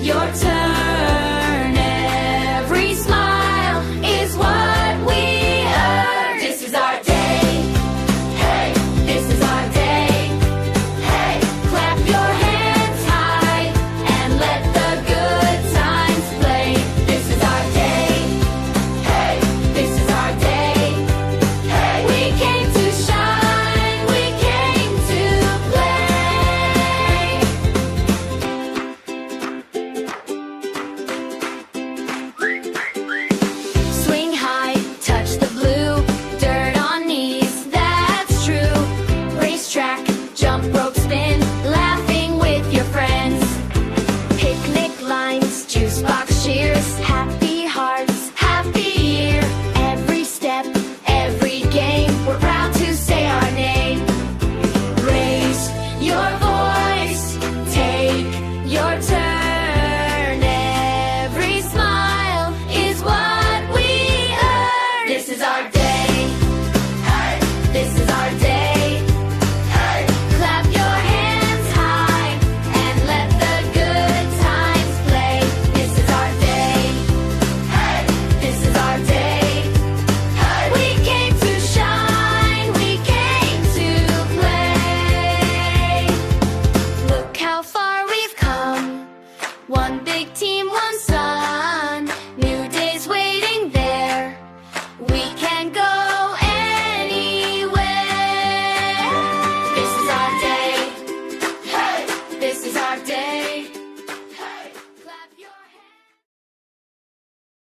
your turn. Every smile is what we earn. This is our day. Hey, this is our day. Hey, clap your hands high and let the good times play. This is our day. Hey, this is our day. Hey, we came to shine. We came to play. Swing high, touch the blue, dirt on knees, that's true. Racetrack, jump rope spin, laughing with your friends. Picnic lines, juice box cheers, happy hearts, happy year. Every step, every game, we're proud to say our name. Raise your voice, take your turn. Every smile is what we earn. This is our day. Hey, this is our day. Hey, clap your hands high and let the good times play. This is our day. Hey, this is our day. Hey, we came to shine. We came to play. Look how far we've come. One big team, one sun. New days waiting there. We can go anywhere. This is our day. Hey, this is our day.